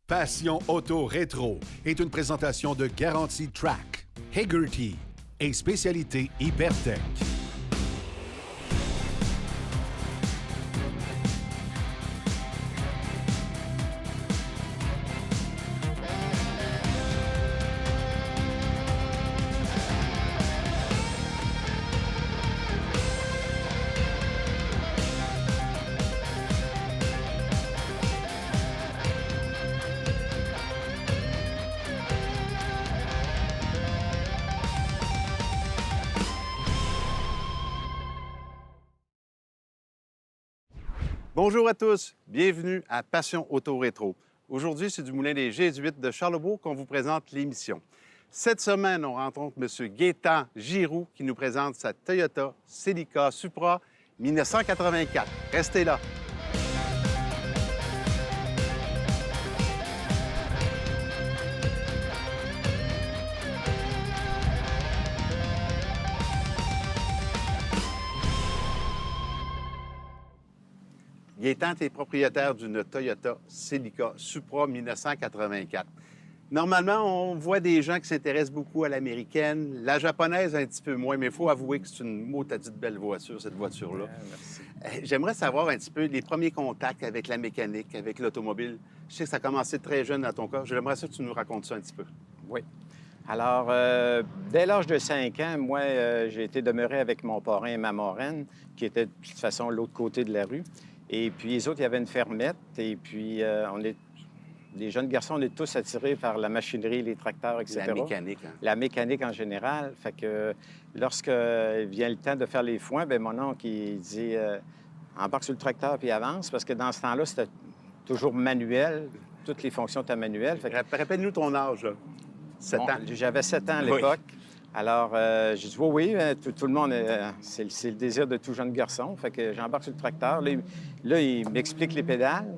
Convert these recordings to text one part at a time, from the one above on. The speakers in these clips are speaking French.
Passion Auto Rétro est une présentation de Garantie Track, Hagerty et Spécialité Hypertech. Bonjour à tous, bienvenue à Passion Auto Rétro. Aujourd'hui, c'est du Moulin des Jésuites de Charlesbourg qu'on vous présente l'émission. Cette semaine, on rencontre M. Gaétan Giroux qui nous présente sa Toyota Celica Supra 1984. Restez là. Gaétan, tu es propriétaire d'une Toyota Celica Supra 1984. Normalement, on voit des gens qui s'intéressent beaucoup à l'américaine, la japonaise un petit peu moins, mais il faut avouer que c'est une maudite belle voiture, cette voiture-là. Merci. J'aimerais savoir un petit peu les premiers contacts avec la mécanique, avec l'automobile. Je sais que ça a commencé très jeune dans ton cas. J'aimerais ça que tu nous racontes ça un petit peu. Oui. Alors, dès l'âge de 5 ans, moi, j'ai été demeuré avec mon parrain et ma marraine, qui étaient de toute façon de l'autre côté de la rue. Et puis, les autres, il y avait une fermette. Et puis, les jeunes garçons, on est tous attirés par la machinerie, les tracteurs, etc. La mécanique. Hein? La mécanique en général. Fait que lorsque vient le temps de faire les foins, bien, mon oncle, il dit embarque sur le tracteur puis avance. Parce que dans ce temps-là, c'était toujours manuel. Toutes les fonctions étaient manuelles. Fait que... Rappelle-nous ton âge, là. 7 ans. J'avais 7 ans à l'époque. Oui. Alors, j'ai dit, oui, tout le monde, c'est le désir de tout jeune garçon. Fait que j'embarque sur le tracteur. Là, il m'explique les pédales.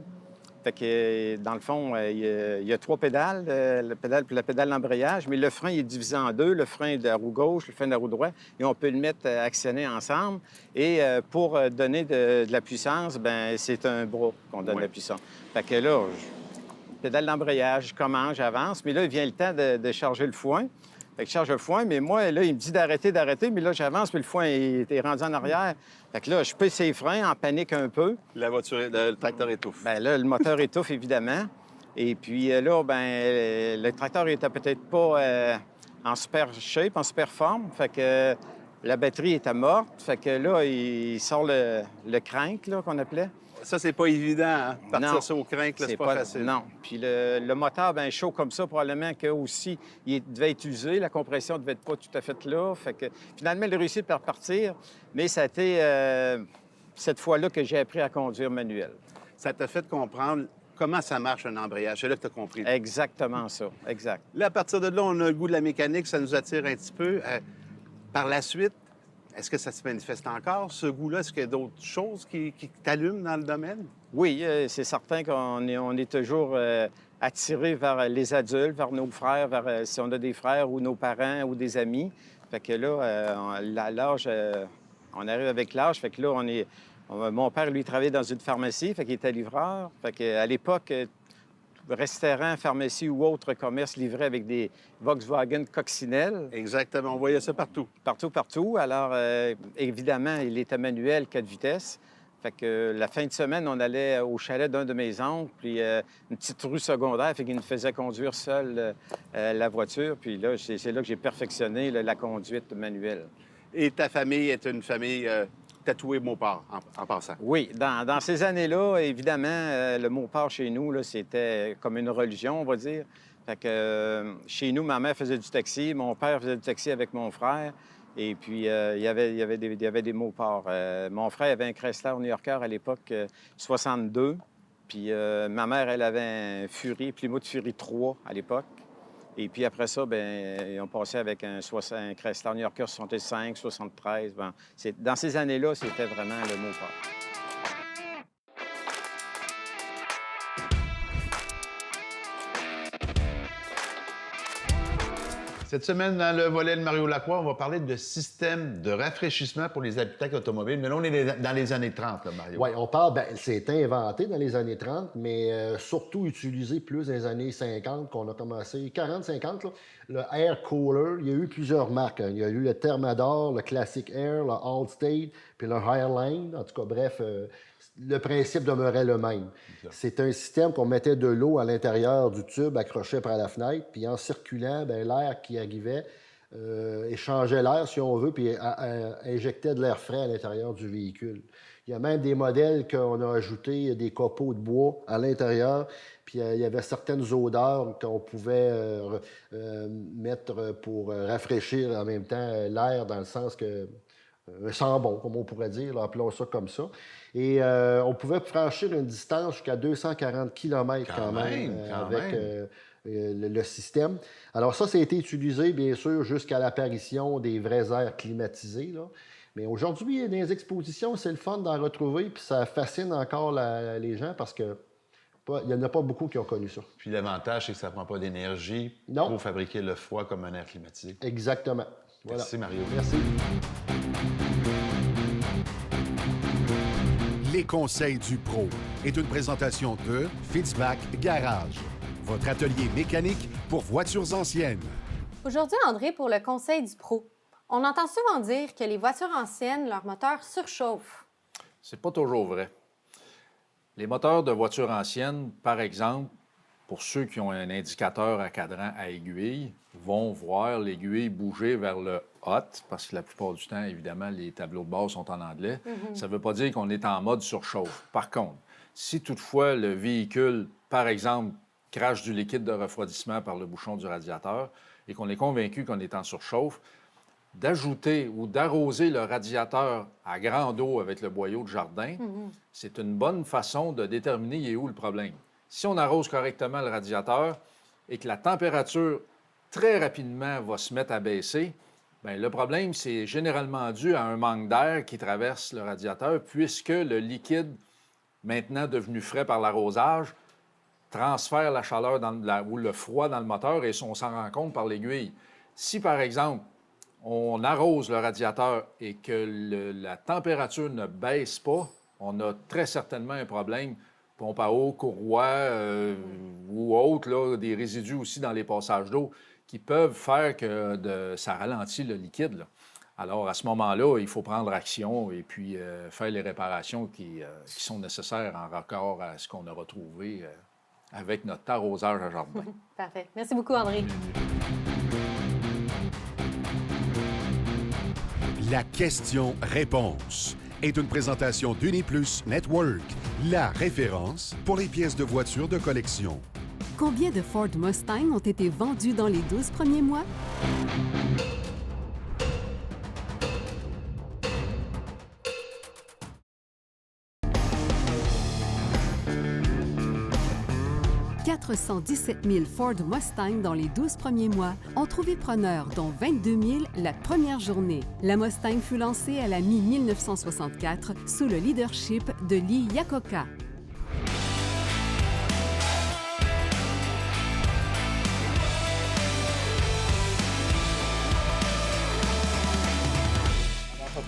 Fait que, dans le fond, il y a 3 pédales, la pédale d'embrayage, mais le frein il est divisé en 2, le frein de la roue gauche, le frein de la roue droite, et on peut le mettre actionné ensemble. Et pour donner de la puissance, bien, c'est un bras qu'on donne la puissance. Fait que là, pédale d'embrayage, je commence, j'avance, mais là, il vient le temps de charger le foin. Fait que je charge le foin, mais moi, là, il me dit d'arrêter, mais là, j'avance, puis le foin est rendu en arrière. Fait que là, je pèse ses freins, en panique un peu. Le tracteur étouffe. Bien là, le moteur étouffe, évidemment. Et puis là, bien, le tracteur était peut-être pas en super shape, en super forme. Fait que la batterie était morte. Fait que là, il sort le crank, là, qu'on appelait. Ça, c'est pas évident, hein? Partir ça au crank, là, c'est pas facile. Non. Puis le moteur, bien chaud comme ça, probablement que aussi, il devait être usé. La compression ne devait être pas tout à fait là. Fait que finalement, il a réussi à repartir. Mais ça a été cette fois-là que j'ai appris à conduire manuel. Ça t'a fait comprendre comment ça marche un embrayage. C'est là que tu as compris. Exactement ça. Exact. Là, à partir de là, on a le goût de la mécanique. Ça nous attire un petit peu. Par la suite, est-ce que ça se manifeste encore, ce goût-là? Est-ce qu'il y a d'autres choses qui t'allument dans le domaine? Oui, c'est certain qu'on est toujours attiré vers les adultes, vers nos frères, vers si on a des frères ou nos parents ou des amis. Fait que là, l'âge, on arrive avec l'âge. Fait que là, mon père, lui, travaillait dans une pharmacie, fait qu'il était livreur. Fait qu'à l'époque, restaurant, pharmacie ou autre commerce livré avec des Volkswagen coccinelles. Exactement, on voyait ça partout. Partout. Alors, évidemment, il était manuel, 4 vitesses. Fait que la fin de semaine, on allait au chalet d'un de mes oncles, puis une petite rue secondaire, fait qu'il nous faisait conduire seul la voiture. Puis là, c'est là que j'ai perfectionné la conduite manuelle. Et ta famille est une famille tatouée Mopar, en passant? Oui. Dans ces années-là, évidemment, le Mopar chez nous, là, c'était comme une religion, on va dire. Fait que chez nous, ma mère faisait du taxi, mon père faisait du taxi avec mon frère. Et puis, il y avait des Mopars. Mon frère avait un Chrysler New Yorker à l'époque, 62. Puis ma mère, elle avait un Fury, Plymouth Fury 3 à l'époque. Et puis après ça, bien, ils ont passé avec un Chrysler New Yorker 65, 73. Bon, dans ces années-là, c'était vraiment le Mopar. Cette semaine, dans le volet de Mario Lacroix, on va parler de système de rafraîchissement pour les habitants automobiles. Mais là, on est dans les années 30, là, Mario. Oui, on parle, c'est inventé dans les années 30, mais surtout utilisé plus dans les années 50, qu'on a commencé, 40-50, le Air Cooler. Il y a eu plusieurs marques. Il y a eu le Thermador, le Classic Air, le Allstate, puis le Highline. En tout cas, bref, le principe demeurait le même. C'est un système qu'on mettait de l'eau à l'intérieur du tube accroché par la fenêtre, puis en circulant, l'air qui arrivait échangeait l'air, si on veut, puis injectait de l'air frais à l'intérieur du véhicule. Il y a même des modèles qu'on a ajouté des copeaux de bois à l'intérieur, puis il y avait certaines odeurs qu'on pouvait mettre pour rafraîchir en même temps l'air, dans le sens que un sambon, comme on pourrait dire, là, appelons ça comme ça. Et on pouvait franchir une distance jusqu'à 240 km quand même avec le système. Alors ça a été utilisé, bien sûr, jusqu'à l'apparition des vrais airs climatisés, là. Mais aujourd'hui, dans les expositions, c'est le fun d'en retrouver, puis ça fascine encore les gens parce que il n'y en a pas beaucoup qui ont connu ça. Puis l'avantage, c'est que ça ne prend pas d'énergie pour fabriquer le froid comme un air climatisé. Exactement. Voilà. Merci, Mario. Merci. Les conseils du pro est une présentation de Fitzbach Garage, votre atelier mécanique pour voitures anciennes. Aujourd'hui, André, pour le conseil du pro, on entend souvent dire que les voitures anciennes, leur moteur surchauffe. C'est pas toujours vrai. Les moteurs de voitures anciennes, par exemple, pour ceux qui ont un indicateur à cadran à aiguille, vont voir l'aiguille bouger vers le hot, parce que la plupart du temps, évidemment, les tableaux de bord sont en anglais. Ça ne veut pas dire qu'on est en mode surchauffe. Par contre, si toutefois le véhicule, par exemple, crache du liquide de refroidissement par le bouchon du radiateur et qu'on est convaincu qu'on est en surchauffe, d'ajouter ou d'arroser le radiateur à grande eau avec le boyau de jardin, c'est une bonne façon de déterminer il est où le problème. Si on arrose correctement le radiateur et que la température très rapidement va se mettre à baisser, bien, le problème, c'est généralement dû à un manque d'air qui traverse le radiateur puisque le liquide, maintenant devenu frais par l'arrosage, transfère la chaleur ou le froid dans le moteur et on s'en rend compte par l'aiguille. Si, par exemple, on arrose le radiateur et que la température ne baisse pas, on a très certainement un problème, pompe à eau, courroie ou autre, là, des résidus aussi dans les passages d'eau qui peuvent faire que ça ralentit le liquide, là. Alors, à ce moment-là, il faut prendre action et puis faire les réparations qui sont nécessaires en raccord à ce qu'on a retrouvé avec notre arrosage à jardin. Parfait. Merci beaucoup, André. La question-réponse est une présentation d'Uniplus Network, la référence pour les pièces de voitures de collection. Combien de Ford Mustang ont été vendus dans les 12 premiers mois? « 417 000 Ford Mustang dans les 12 premiers mois ont trouvé preneur, dont 22 000 la première journée. La Mustang fut lancée à la mi-1964 sous le leadership de Lee Iacocca.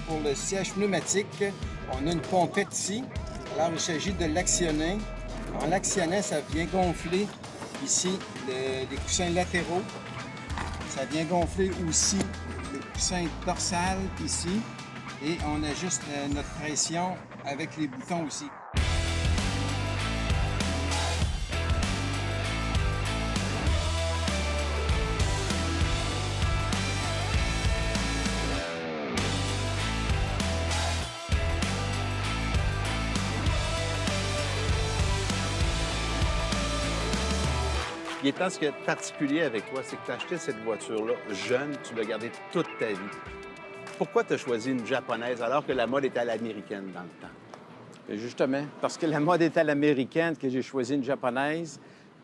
Pour le siège pneumatique, on a une pompette ici. Alors, il s'agit de l'actionner. En l'actionnant, ça vient gonfler ici les coussins latéraux. Ça vient gonfler aussi le coussin dorsal ici. Et on ajuste notre pression avec les boutons aussi. Gaétan, ce qui est particulier avec toi, c'est que tu as acheté cette voiture-là jeune, tu l'as gardée toute ta vie. Pourquoi tu as choisi une japonaise alors que la mode était à l'américaine dans le temps? Et justement, parce que la mode était à l'américaine que j'ai choisi une japonaise,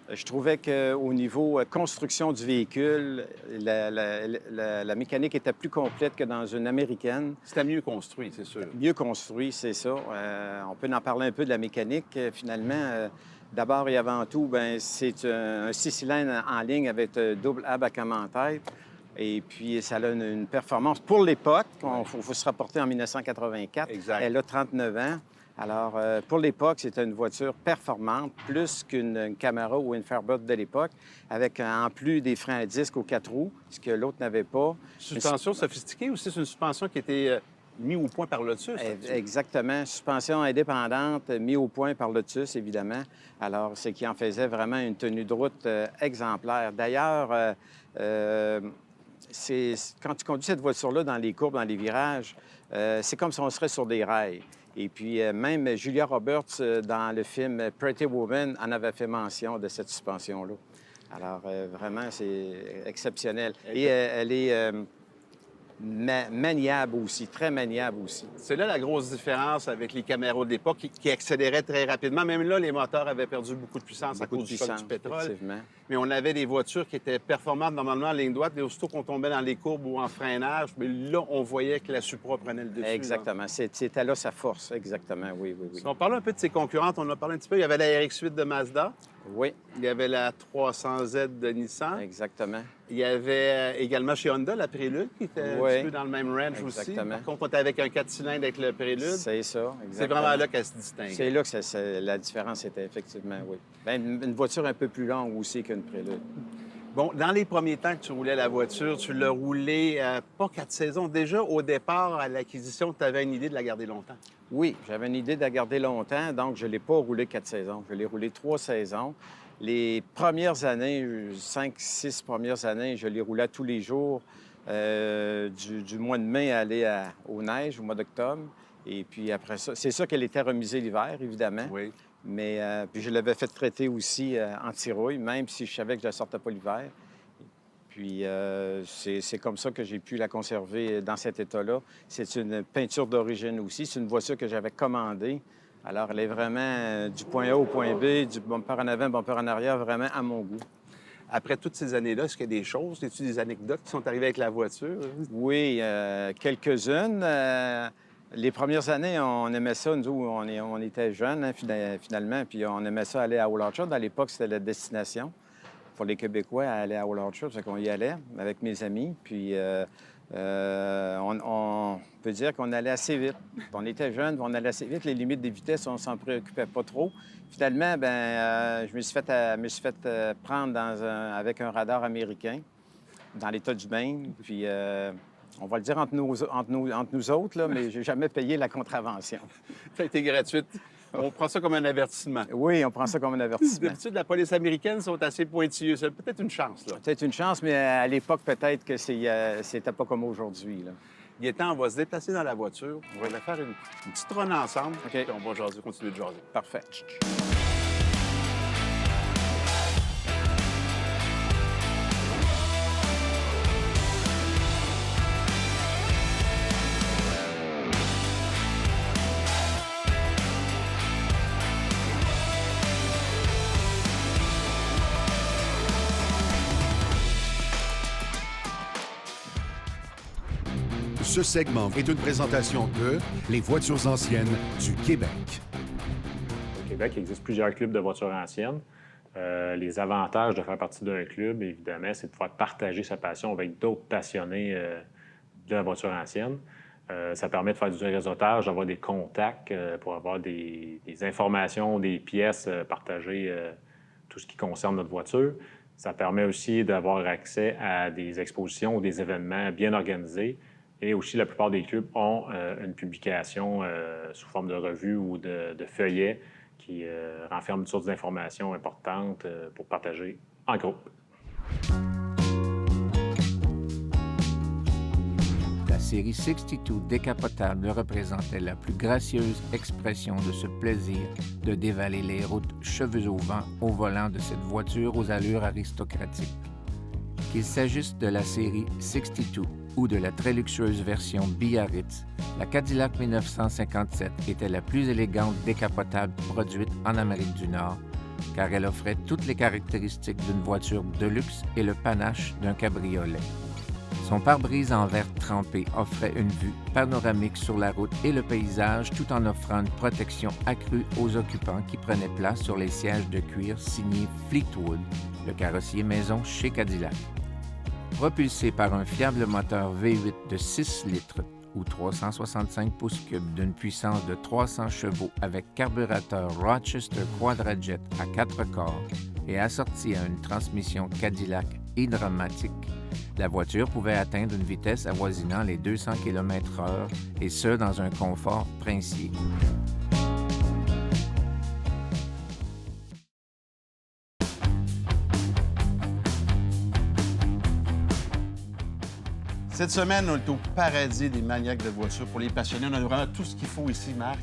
je trouvais qu'au niveau construction du véhicule, la mécanique était plus complète que dans une américaine. C'était mieux construit, c'est sûr. Mieux construit, c'est ça. On peut en parler un peu de la mécanique, finalement. D'abord et avant tout, c'est un 6 cylindres en ligne avec double hub à commande-tête. Et puis, ça a une performance pour l'époque. Il faut se rapporter en 1984. Exact. Elle a 39 ans. Alors, pour l'époque, c'était une voiture performante, plus qu'une Camaro ou une Firebird de l'époque, avec en plus des freins à disque aux 4 roues, ce que l'autre n'avait pas. Suspension sophistiquée aussi, c'est une suspension qui était mise au point par Lotus. Exactement. Suspension indépendante, mise au point par Lotus, évidemment. Alors, ce qui en faisait vraiment une tenue de route exemplaire. D'ailleurs, quand tu conduis cette voiture-là dans les courbes, dans les virages, c'est comme si on serait sur des rails. Et puis, même Julia Roberts, dans le film Pretty Woman, en avait fait mention de cette suspension-là. Alors, vraiment, c'est exceptionnel. Et elle est maniable aussi, très maniable aussi. C'est là la grosse différence avec les Camaros de l'époque qui accéléraient très rapidement. Même là, les moteurs avaient perdu beaucoup de puissance à cause du choc du pétrole. Effectivement. Mais on avait des voitures qui étaient performantes normalement en ligne droite. Et aussitôt qu'on tombait dans les courbes ou en freinage, mais là, on voyait que la Supra prenait le dessus. Exactement. C'était là sa force. Exactement, oui. Si on parle un peu de ses concurrentes, on en a parlé un petit peu. Il y avait la RX-8 de Mazda. Oui. Il y avait la 300Z de Nissan. Exactement. Il y avait également chez Honda la Prélude qui était un petit peu dans le même range aussi. Par contre, on était avec un 4 cylindres avec le Prélude. C'est ça, exactement. C'est vraiment là qu'elle se distingue. C'est là que la différence était, effectivement, oui. Bien, une voiture un peu plus longue aussi qu'une Prélude. Bon, dans les premiers temps que tu roulais la voiture, tu l'as roulée pas 4 saisons. Déjà, au départ, à l'acquisition, tu avais une idée de la garder longtemps. Oui, j'avais une idée de la garder longtemps, donc je ne l'ai pas roulée 4 saisons. Je l'ai roulée 3 saisons. Les premières années, 5-6 premières années, je l'ai roulée tous les jours, du mois de mai à aller aux neiges, au mois d'octobre. Et puis après ça, c'est sûr qu'elle était remisée l'hiver, évidemment. Oui. Mais puis je l'avais fait traiter aussi anti-rouille, même si je savais que je ne la sortais pas l'hiver. Puis c'est comme ça que j'ai pu la conserver dans cet état-là. C'est une peinture d'origine aussi. C'est une voiture que j'avais commandée. Alors, elle est vraiment du point A au point B, du bumper en avant, bumper en arrière, vraiment à mon goût. Après toutes ces années-là, est-ce qu'il y a des choses, as-tu des anecdotes qui sont arrivées avec la voiture? Oui, quelques-unes. Les premières années, on aimait ça. Nous, on était jeunes, hein, finalement, puis on aimait ça aller à Old Orchard. À l'époque, c'était la destination pour les Québécois à aller à Old Orchard. C'est qu'on y allait avec mes amis. Puis on peut dire qu'on allait assez vite. On était jeunes, on allait assez vite. Les limites des vitesses, on s'en préoccupait pas trop. Finalement, je me suis fait prendre avec un radar américain dans l'État du Maine. Puis on va le dire entre nous autres, là, mais j'ai jamais payé la contravention. Ça a été gratuite. On prend ça comme un avertissement. Oui, on prend ça comme un avertissement. D'habitude, la police américaine sont assez pointilleux. C'est peut-être une chance, là. Peut-être une chance, mais à l'époque, peut-être que c'était pas comme aujourd'hui, là. Gaétan, on va se déplacer dans la voiture. On va faire une petite run ensemble. OK. Puis on va continuer de jaser. Parfait. Ce segment est une présentation de Les voitures anciennes du Québec. Au Québec, il existe plusieurs clubs de voitures anciennes. Les avantages de faire partie d'un club, évidemment, c'est de pouvoir partager sa passion avec d'autres passionnés de la voiture ancienne. Ça permet de faire du réseautage, d'avoir des contacts pour avoir des informations, des pièces, partager tout ce qui concerne notre voiture. Ça permet aussi d'avoir accès à des expositions ou des événements bien organisés. Et aussi, la plupart des clubs ont une publication sous forme de revue ou de feuillet qui renferme toutes sortes d'informations importantes pour partager en groupe. La série 62 décapotable représentait la plus gracieuse expression de ce plaisir de dévaler les routes cheveux au vent au volant de cette voiture aux allures aristocratiques. Qu'il s'agisse de la série 62 ou de la très luxueuse version Biarritz, la Cadillac 1957 était la plus élégante décapotable produite en Amérique du Nord, car elle offrait toutes les caractéristiques d'une voiture de luxe et le panache d'un cabriolet. Son pare-brise en verre trempé offrait une vue panoramique sur la route et le paysage tout en offrant une protection accrue aux occupants qui prenaient place sur les sièges de cuir signés Fleetwood, le carrossier maison chez Cadillac. Propulsé par un fiable moteur V8 de 6 litres ou 365 pouces cubes d'une puissance de 300 chevaux avec carburateur Rochester Quadrajet à 4 corps et assorti à une transmission Cadillac hydramatique, la voiture pouvait atteindre une vitesse avoisinant les 200 km/h et ce, dans un confort princier. Cette semaine, on est au paradis des maniaques de voitures. Pour les passionnés, on a vraiment tout ce qu'il faut ici, Marc.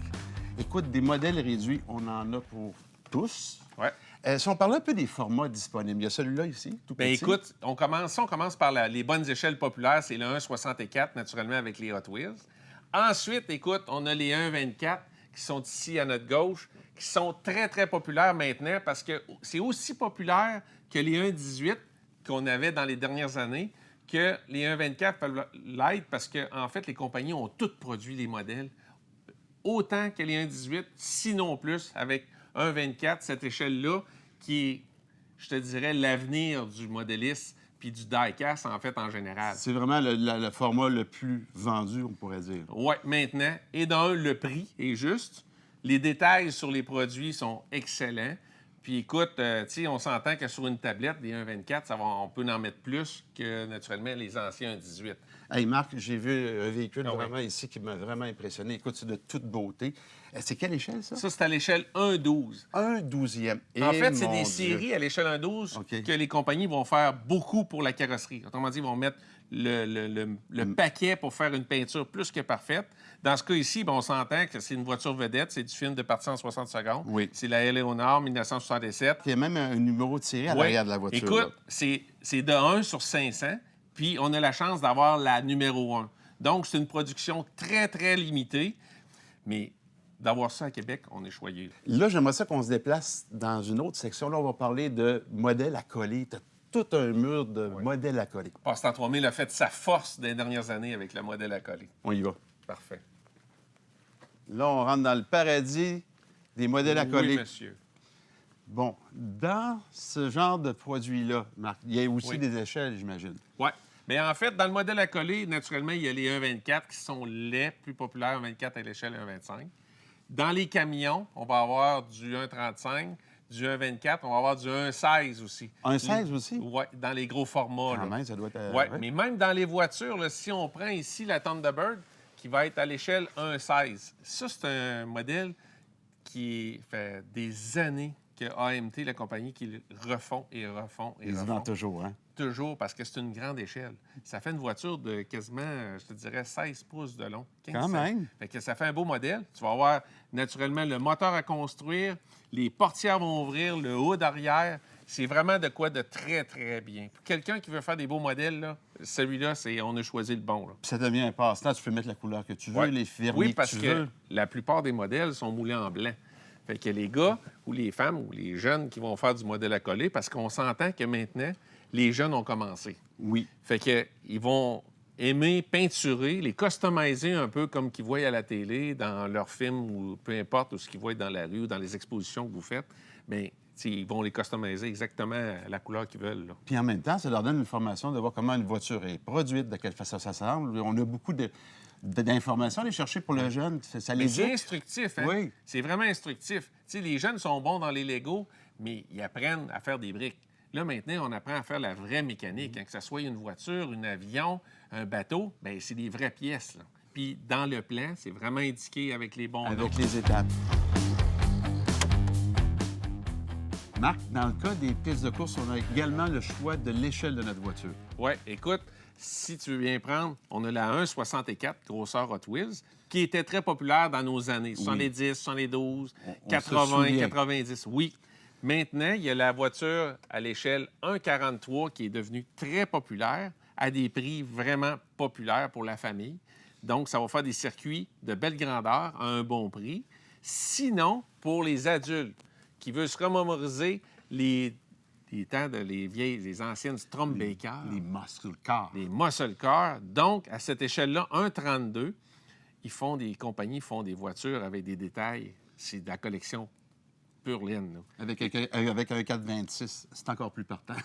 Écoute, des modèles réduits, on en a pour tous. Ouais. Si on parlait un peu des formats disponibles, il y a celui-là ici, tout Bien, petit. écoute, on commence par les bonnes échelles populaires. C'est le 1,64, naturellement, avec les Hot Wheels. Ensuite, écoute, on a les 1,24 qui sont ici à notre gauche, qui sont très, très populaires maintenant parce que c'est aussi populaire que les 1,18 qu'on avait dans les dernières années, que les 1,24 peuvent l'être parce qu'en fait, les compagnies ont toutes produit les modèles autant que les 1,18, sinon plus, avec 1,24, cette échelle-là, qui est, je te dirais, l'avenir du modéliste puis du die-cast, en fait, en général. C'est vraiment le format le plus vendu, on pourrait dire. Oui, maintenant. Et d'un, le prix est juste. Les détails sur les produits sont excellents. Puis écoute, tu sais, on s'entend que sur une tablette, des 1,24, on peut en mettre plus que, naturellement, les anciens 1,18. Hey Marc, j'ai vu un véhicule Ah vraiment ici qui m'a vraiment impressionné. Écoute, c'est de toute beauté. C'est quelle échelle, ça? Ça, c'est à l'échelle 1,12. 1/12e. En fait, Eh, c'est mon des Dieu. séries à l'échelle 1,12 OK. que les compagnies vont faire beaucoup pour la carrosserie. Autrement dit, ils vont mettre le paquet pour faire une peinture plus que parfaite. Dans ce cas ici, on s'entend que c'est une voiture vedette. C'est du film de partie en 60 secondes. Oui. C'est la Eleonore 1967. Il y a même un numéro tiré à Oui. l'arrière de la voiture. Écoute, là. c'est de 1 sur 500, puis on a la chance d'avoir la numéro 1. Donc, c'est une production très, très limitée, mais d'avoir ça à Québec, on est choyé. Là, j'aimerais ça qu'on se déplace dans une autre section. Là, on va parler de modèles à coller. Tu as tout un mur de modèles à coller. Passant 3000 a fait sa force des dernières années avec le modèle à coller. On y va. Parfait. Là, on rentre dans le paradis des modèles à coller. Oui, monsieur. Bon, dans ce genre de produit-là, Marc, il y a aussi Oui. des échelles, j'imagine. Oui. Mais en fait, dans le modèle à coller, naturellement, il y a les 1,24 qui sont les plus populaires, 1,24 à l'échelle 1,25. Dans les camions, on va avoir du 1,35, du 1,24, on va avoir du 1,16 aussi. 1,16 aussi? Oui, dans les gros formats. Quand là. même, ça doit être... Oui, ouais. mais même dans les voitures, là, si on prend ici la Thunderbird, qui va être à l'échelle 1,16, ça, c'est un modèle qui fait des années que AMT, la compagnie, qui le refont et refont et Ils y refont. vendent toujours, hein? Toujours, parce que c'est une grande échelle. Ça fait une voiture de quasiment, je te dirais, 16 pouces de long. 15, Quand même. Fait que ça fait un beau modèle. Tu vas avoir, naturellement, le moteur à construire, les portières vont ouvrir, le haut arrière. C'est vraiment de quoi de très, très bien. Pour quelqu'un qui veut faire des beaux modèles, là, celui-là, on a choisi le bon. Là. Puis ça devient un passe-temps. Tu peux mettre la couleur que tu veux, Ouais. les vernis Oui, que parce tu que veux. la plupart des modèles sont moulés en blanc. Fait que les gars ou les femmes ou les jeunes qui vont faire du modèle à coller, parce qu'on s'entend que maintenant, les jeunes ont commencé. Oui. Fait que ils vont aimer peinturer, les customiser un peu comme qu'ils voient à la télé, dans leurs films ou peu importe, ou ce qu'ils voient dans la rue ou dans les expositions que vous faites. Bien, ils vont les customiser exactement à la couleur qu'ils veulent. Là. Puis en même temps, ça leur donne l'information de voir comment une voiture est produite, de quelle façon ça semble. On a beaucoup d'informations à aller chercher pour le jeune. Ça Mais les c'est aide. instructif, hein? Oui. C'est vraiment instructif. Tu sais, les jeunes sont bons dans les Legos, mais ils apprennent à faire des briques. Là, maintenant, on apprend à faire la vraie mécanique. Hein, que ce soit une voiture, un avion, un bateau, bien, c'est des vraies pièces. Là. Puis, dans le plan, c'est vraiment indiqué avec les bons noms. Avec les étapes. Marc, dans le cas des pistes de course, on a également le choix de l'échelle de notre voiture. Oui, écoute, si tu veux bien prendre, on a la 1,64 grosseur Hot Wheels, qui était très populaire dans nos années, 70, 72, On se 80, souvient. 90, oui. Maintenant, il y a la voiture à l'échelle 1,43 qui est devenue très populaire, à des prix vraiment populaires pour la famille. Donc, ça va faire des circuits de belle grandeur à un bon prix. Sinon, pour les adultes qui veulent se remémoriser les temps de les anciennes Strombaker, Les muscle cars. les muscle cars. Donc, à cette échelle-là, 1,32, les compagnies font des voitures avec des détails. C'est de la collection pure laine. Là. Avec un 426, c'est encore plus partant.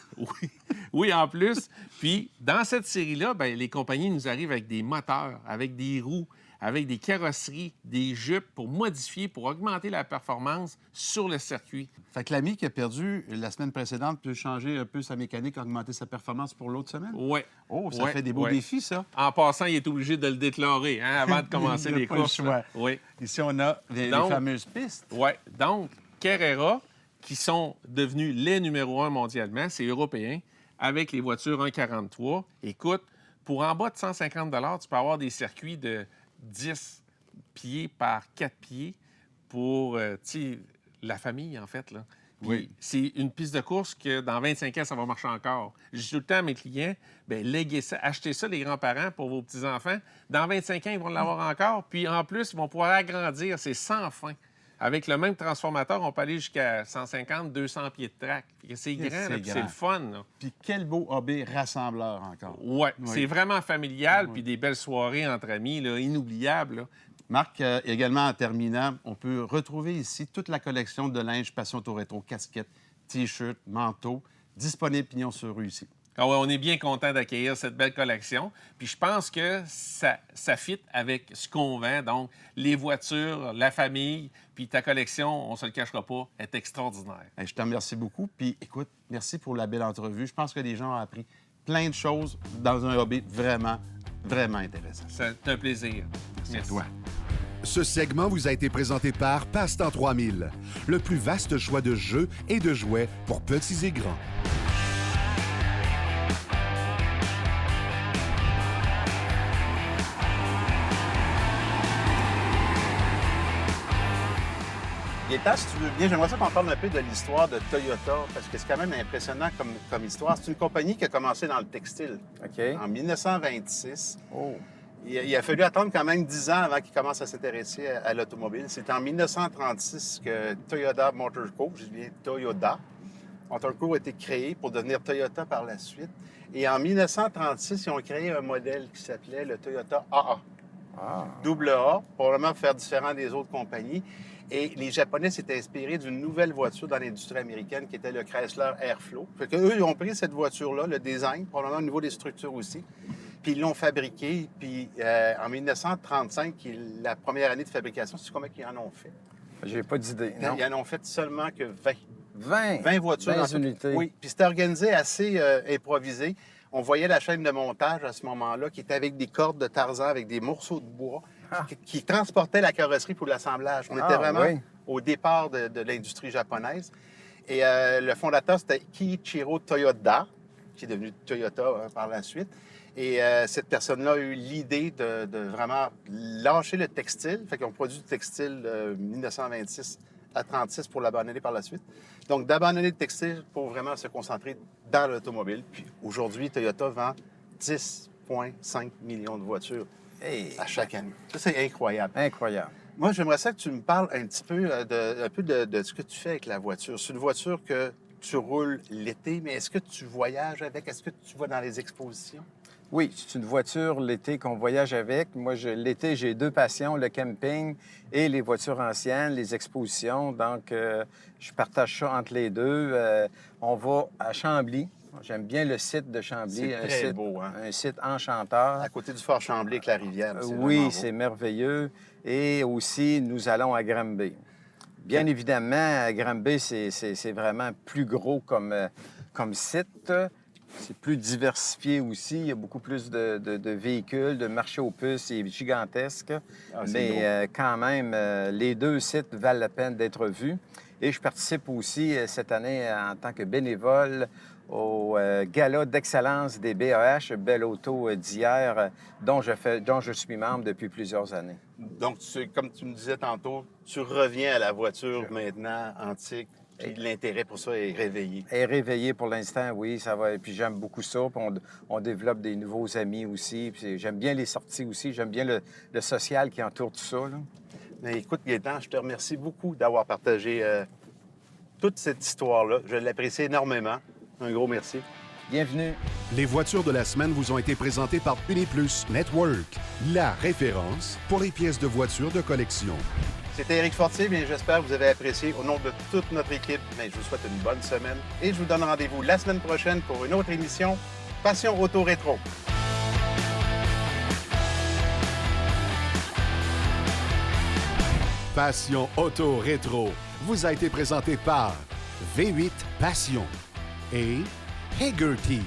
Oui, en plus. Puis, dans cette série-là, bien, les compagnies nous arrivent avec des moteurs, avec des roues, avec des carrosseries, des jupes pour modifier, pour augmenter la performance sur le circuit. Fait que l'ami qui a perdu la semaine précédente peut changer un peu sa mécanique, augmenter sa performance pour l'autre semaine? Oui. Oh, ça fait des beaux défis, ça. En passant, il est obligé de le déclarer avant de commencer les courses. Oui. Ici, on a les fameuses pistes. Oui. Donc, Carrera, qui sont devenus les numéro 1 mondialement, c'est européen, avec les voitures 1,43. Écoute, pour en bas de 150 $, tu peux avoir des circuits de 10 pieds par 4 pieds pour la famille, en fait. Là. Puis c'est une piste de course que dans 25 ans, ça va marcher encore. Je dis tout le temps à mes clients, bien, léguez ça, achetez ça, les grands-parents, pour vos petits-enfants. Dans 25 ans, ils vont l'avoir encore. Puis en plus, ils vont pouvoir agrandir. C'est sans fin. Avec le même transformateur, on peut aller jusqu'à 150, 200 pieds de track. C'est grand, c'est le fun. Là. Puis quel beau hobby rassembleur encore. Oui, c'est vraiment familial, puis des belles soirées entre amis, là, inoubliables. Là. Marc, également en terminant, on peut retrouver ici toute la collection de linge Passion Auto Rétro, casquettes, T-shirts, manteaux, disponibles pignon sur rue ici. Ah ouais, on est bien content d'accueillir cette belle collection. Puis je pense que ça fit avec ce qu'on vend. Donc, les voitures, la famille, puis ta collection, on ne se le cachera pas, est extraordinaire. Je te remercie beaucoup. Puis écoute, merci pour la belle entrevue. Je pense que les gens ont appris plein de choses dans un hobby vraiment, vraiment intéressant. C'est un plaisir. Merci. Toi. Ce segment vous a été présenté par Passe-Temps 3000, le plus vaste choix de jeux et de jouets pour petits et grands. Gaétan, si tu veux bien, j'aimerais ça qu'on parle un peu de l'histoire de Toyota, parce que c'est quand même impressionnant comme histoire. C'est une compagnie qui a commencé dans le textile en 1926. Oh. Il a fallu attendre quand même 10 ans avant qu'il commence à s'intéresser à l'automobile. C'est en 1936 que Toyota Motor Co., je dis bien Toyota, Motor Co. a été créé pour devenir Toyota par la suite. Et en 1936, ils ont créé un modèle qui s'appelait le Toyota AA. Double A, probablement pour faire différent des autres compagnies. Et les Japonais s'étaient inspirés d'une nouvelle voiture dans l'industrie américaine qui était le Chrysler Airflow. Fait qu'eux, ils ont pris cette voiture-là, le design, probablement au niveau des structures aussi, puis ils l'ont fabriquée. Puis en 1935, qui est la première année de fabrication, c'est combien qu'ils en ont fait? J'ai pas d'idée. Ils en ont fait seulement que 20. 20 voitures. 20 unités. Oui, puis c'était organisé assez improvisé. On voyait la chaîne de montage à ce moment-là qui était avec des cordes de Tarzan, avec des morceaux de bois qui transportaient la carrosserie pour l'assemblage. On était vraiment au départ de l'industrie japonaise. Et le fondateur, c'était Kiichiro Toyoda, qui est devenu Toyota par la suite. Et cette personne-là a eu l'idée de vraiment lâcher le textile. Fait qu'ils ont produit du textile de 1926 à 1936 pour l'abandonner par la suite. Donc, d'abandonner le textile pour vraiment se concentrer dans l'automobile. Puis aujourd'hui, Toyota vend 10,5 millions de voitures à chaque année. Ça, c'est incroyable. Incroyable. Moi, j'aimerais ça que tu me parles un petit peu de ce que tu fais avec la voiture. C'est une voiture que tu roules l'été, mais est-ce que tu voyages avec? Est-ce que tu vas dans les expositions? Oui, c'est une voiture l'été qu'on voyage avec. Moi, l'été, j'ai deux passions, le camping et les voitures anciennes, les expositions. Donc, je partage ça entre les deux. On va à Chambly. J'aime bien le site de Chambly. C'est très beau, hein? Un site enchanteur. À côté du Fort Chambly avec la rivière. Oui, c'est merveilleux. Et aussi, nous allons à Granby. Bien évidemment, à Granby, c'est vraiment plus gros comme site. C'est plus diversifié aussi. Il y a beaucoup plus de véhicules, de marché aux puces. C'est gigantesque. Mais quand même, les deux sites valent la peine d'être vus. Et je participe aussi cette année en tant que bénévole au gala d'excellence des BAH, Belle Auto d'hier, dont je suis membre depuis plusieurs années. Donc, comme tu me disais tantôt, tu reviens à la voiture maintenant antique. Puis l'intérêt pour ça est réveillé. Est réveillé pour l'instant, oui, ça va. Et puis j'aime beaucoup ça. Puis on développe des nouveaux amis aussi. Puis j'aime bien les sorties aussi. J'aime bien le social qui entoure tout ça. Là. Mais écoute, Gaétan, je te remercie beaucoup d'avoir partagé toute cette histoire-là. Je l'apprécie énormément. Un gros merci. Bienvenue. Les voitures de la semaine vous ont été présentées par Uniplus Network, la référence pour les pièces de voitures de collection. C'était Éric Fortier, bien j'espère que vous avez apprécié. Au nom de toute notre équipe, je vous souhaite une bonne semaine et je vous donne rendez-vous la semaine prochaine pour une autre émission Passion Auto Rétro. Passion Auto Rétro vous a été présenté par V8 Passion et Hagerty.